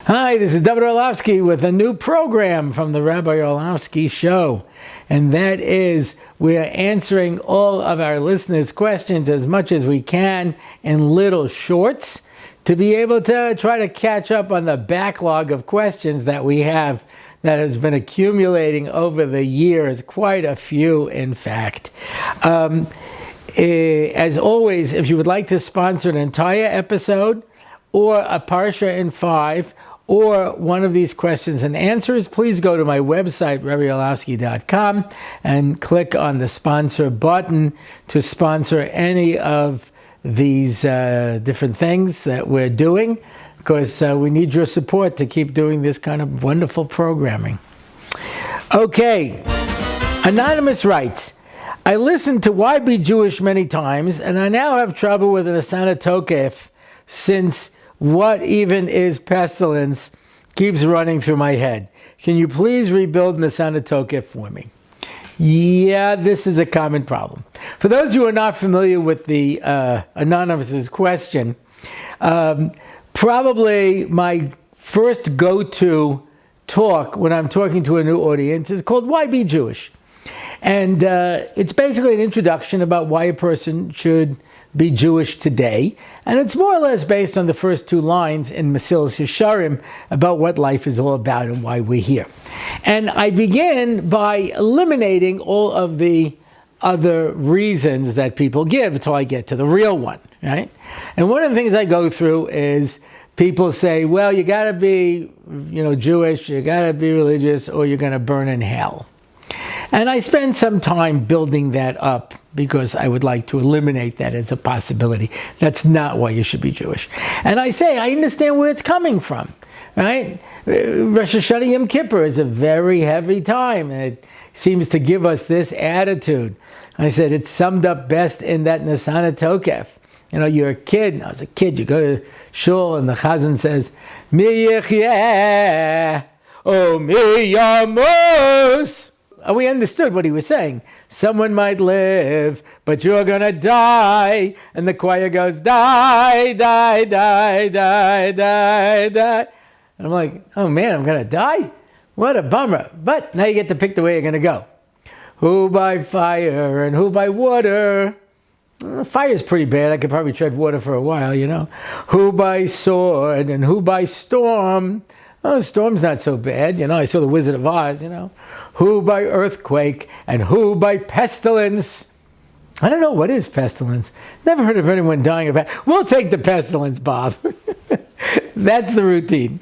Hi, this is Rabbi Orlofsky with a new program from the Rabbi Orlofsky Show. And that is, we're answering all of our listeners' questions as much as we can in little shorts to be able to try to catch up on the backlog of questions that we have that has been accumulating over the years, quite a few, in fact. As always, if you would like to sponsor an entire episode or a Parsha in 5, or one of these questions and answers, please go to my website, RabbiOrlofsky.com, and click on the sponsor button to sponsor any of these different things that we're doing, because we need your support to keep doing this kind of wonderful programming. Okay, Anonymous writes, I listened to Why Be Jewish many times, and I now have trouble with Unesaneh Tokef, since what even is pestilence keeps running through my head. Can you please rebuild Unesaneh Tokef for me? Yeah, this is a common problem. For those who are not familiar with the Anonymous's question, probably my first go-to talk when I'm talking to a new audience is called Why Be Jewish? And it's basically an introduction about why a person should be Jewish today, and it's more or less based on the first two lines in Mesilas Yesharim about what life is all about and why we're here. And I begin by eliminating all of the other reasons that people give until I get to the real one, right? And one of the things I go through is people say, well, you got to be, Jewish, you got to be religious, or you're going to burn in hell. And I spend some time building that up because I would like to eliminate that as a possibility. That's not why you should be Jewish. And I say, I understand where it's coming from, right? Rosh Hashanah Yom Kippur is a very heavy time, and it seems to give us this attitude. I said, it's summed up best in that Unesaneh Tokef. You're a kid, and I was a kid, you go to shul, and the chazan says, Mi yichyeh, o mi yamus. And we understood what he was saying. Someone might live, but you're going to die. And the choir goes, die, die, die, die, die, die. And I'm like, oh man, I'm going to die? What a bummer. But now you get to pick the way you're going to go. Who by fire and who by water? Fire's pretty bad. I could probably tread water for a while, Who by sword and who by storm? Oh, storm's not so bad. I saw The Wizard of Oz, Who by earthquake and who by pestilence? I don't know, what is pestilence? Never heard of anyone dying of it. We'll take the pestilence, Bob. That's the routine.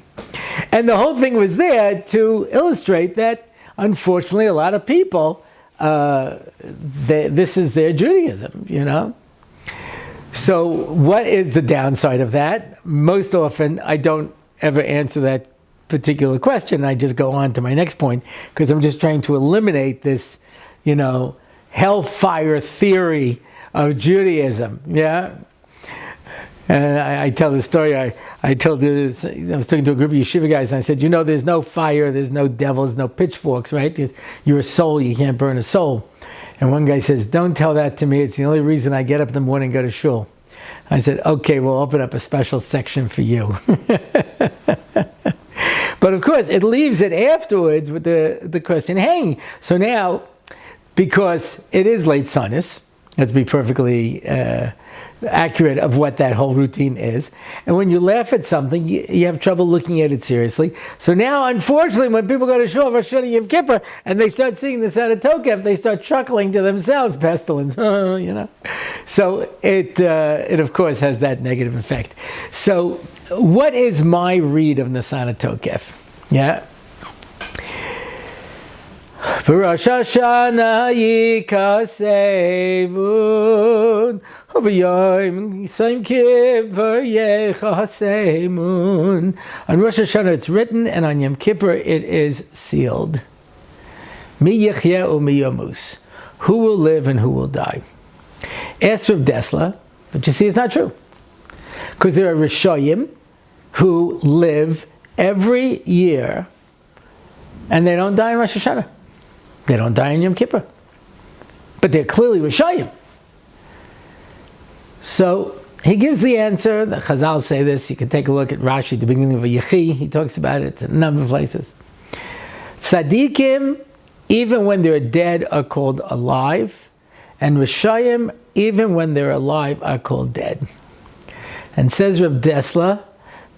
And the whole thing was there to illustrate that, unfortunately, a lot of people, this is their Judaism, So what is the downside of that? Most often, I don't ever answer that particular question. I just go on to my next point because I'm just trying to eliminate this, hellfire theory of Judaism. Yeah. And I tell the story. I was talking to a group of yeshiva guys, and I said, there's no fire, there's no devils, no pitchforks, right? Because you're a soul, you can't burn a soul. And one guy says, don't tell that to me. It's the only reason I get up in the morning and go to shul. I said, okay, we'll open up a special section for you. But of course, it leaves it afterwards with the question, hey, so now, because it is lighthearted, let's be perfectly accurate of what that whole routine is. And when you laugh at something, you have trouble looking at it seriously. So now, unfortunately, when people go to shul, Rosh Hashanah Yom Kippur, and they start singing the Unesaneh Tokef, they start chuckling to themselves, pestilence, So it of course has that negative effect. So what is my read of Unesaneh Tokef? Yeah. Rosh Hashanah yikasevun, u'b'yom Yom Kippur yechasemun. On Rosh Hashanah it's written, and on Yom Kippur it is sealed. Mi yichyeh u'mi yamus. Who will live and who will die? Asked Rav Dessler, but you see it's not true. Because there are Rishoyim who live every year and they don't die in Rosh Hashanah. They don't die in Yom Kippur. But they're clearly Rishoyim. So he gives the answer. The Chazal say this. You can take a look at Rashi at the beginning of a Yechi. He talks about it in a number of places. Tzadikim, even when they're dead, are called alive. And Rishayim, even when they're alive, are called dead. And says Reb Dessler,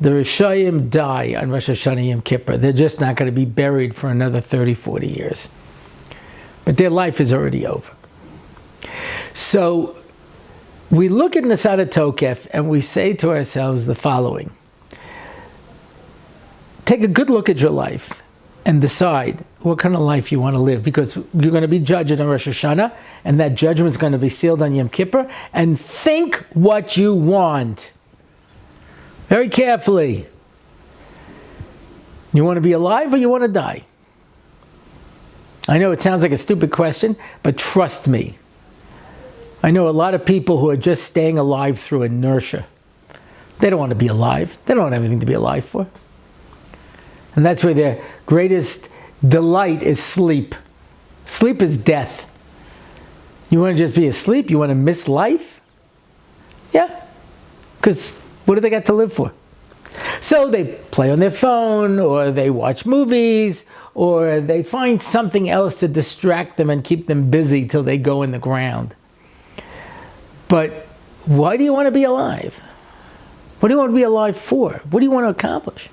the Rishayim die on Rosh Hashanah Yom Kippur. They're just not going to be buried for another 30, 40 years. But their life is already over. So we look at Unesaneh Tokef and we say to ourselves the following. Take a good look at your life and decide what kind of life you want to live, because you're going to be judged on Rosh Hashanah, and that judgment is going to be sealed on Yom Kippur. And think what you want. Very carefully. You want to be alive or you want to die? I know it sounds like a stupid question, but trust me. I know a lot of people who are just staying alive through inertia. They don't want to be alive. They don't have anything to be alive for. And that's where their greatest delight is sleep. Sleep is death. You want to just be asleep? You want to miss life? Yeah. Because what do they got to live for? So they play on their phone, or they watch movies, or they find something else to distract them and keep them busy till they go in the ground. But why do you want to be alive? What do you want to be alive for? What do you want to accomplish?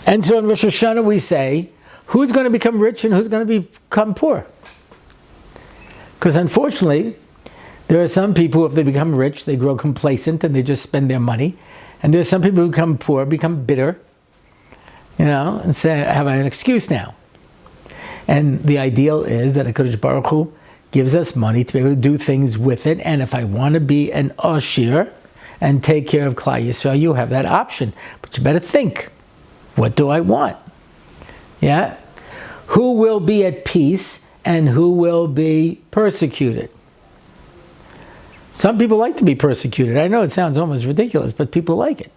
And so in Rosh Hashanah we say, who's going to become rich and who's going to become poor? Because unfortunately, there are some people, if they become rich, they grow complacent and they just spend their money. And there are some people who become poor, become bitter, and say, I have an excuse now. And the ideal is that HaKadosh Baruch Hu gives us money to be able to do things with it. And if I want to be an Ashir and take care of Klal Yisrael, you have that option. But you better think, what do I want? Yeah? Who will be at peace and who will be persecuted? Some people like to be persecuted. I know it sounds almost ridiculous, but people like it.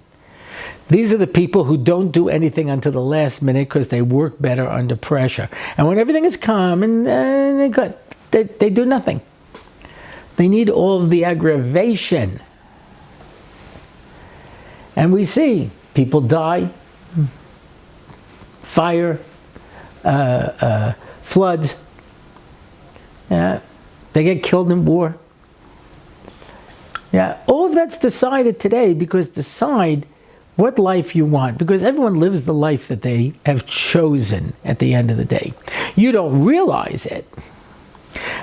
These are the people who don't do anything until the last minute because they work better under pressure. And when everything is calm and they're good, they do nothing. They need all of the aggravation. And we see people die, fire, floods. Yeah, they get killed in war. Yeah, all of that's decided today because decide what life you want, because everyone lives the life that they have chosen at the end of the day. You don't realize it.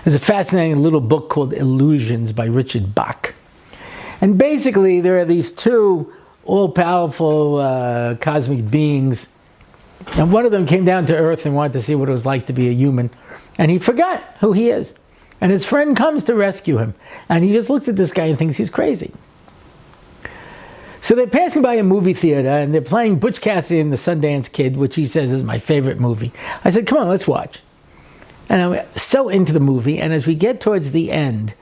There's a fascinating little book called Illusions by Richard Bach. And basically there are these two all-powerful cosmic beings, and one of them came down to Earth and wanted to see what it was like to be a human, and he forgot who he is. And his friend comes to rescue him. And he just looks at this guy and thinks he's crazy. So they're passing by a movie theater and they're playing Butch Cassidy and the Sundance Kid, which he says is my favorite movie. I said, come on, let's watch. And I'm so into the movie. And as we get towards the end,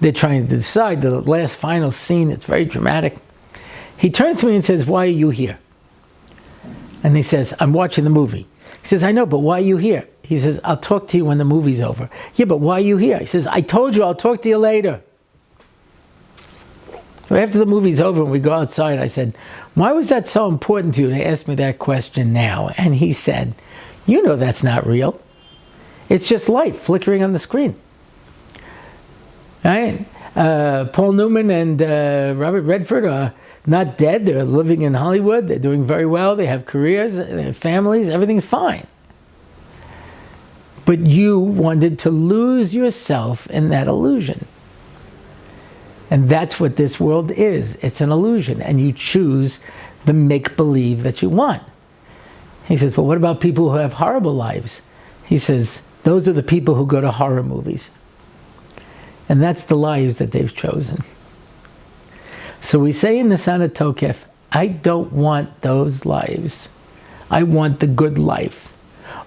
they're trying to decide the last final scene. It's very dramatic. He turns to me and says, why are you here? And he says, I'm watching the movie. He says, I know, but why are you here? He says, I'll talk to you when the movie's over. Yeah, but why are you here? He says, I told you I'll talk to you later. So after the movie's over and we go outside, I said, why was that so important to you to ask me that question now? And he said, you know that's not real. It's just light flickering on the screen. Right? Paul Newman and Robert Redford are not dead. They're living in Hollywood. They're doing very well. They have careers. They have families. Everything's fine. But you wanted to lose yourself in that illusion. And that's what this world is. It's an illusion. And you choose the make-believe that you want. He says, well, what about people who have horrible lives? He says, those are the people who go to horror movies. And that's the lives that they've chosen. So we say in Unesaneh Tokef, I don't want those lives. I want the good life.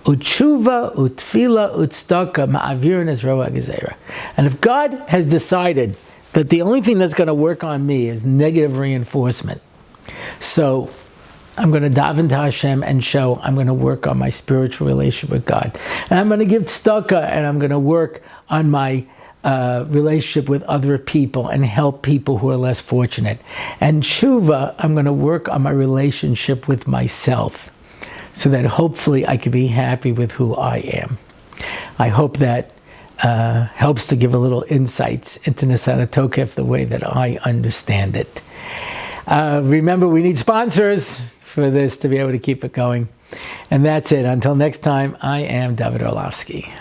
Utshuva, utfila, utstaka, ma'avirin es roa gezerah. And if God has decided that the only thing that's going to work on me is negative reinforcement, so I'm going to daven to Hashem and show I'm going to work on my spiritual relationship with God. And I'm going to give tzedakah and I'm going to work on my relationship with other people and help people who are less fortunate. And tshuva, I'm going to work on my relationship with myself so that hopefully I can be happy with who I am. I hope that helps to give a little insights into Unesaneh Tokef the way that I understand it. Remember, we need sponsors for this to be able to keep it going. And that's it. Until next time, I am Rabbi Orlofsky.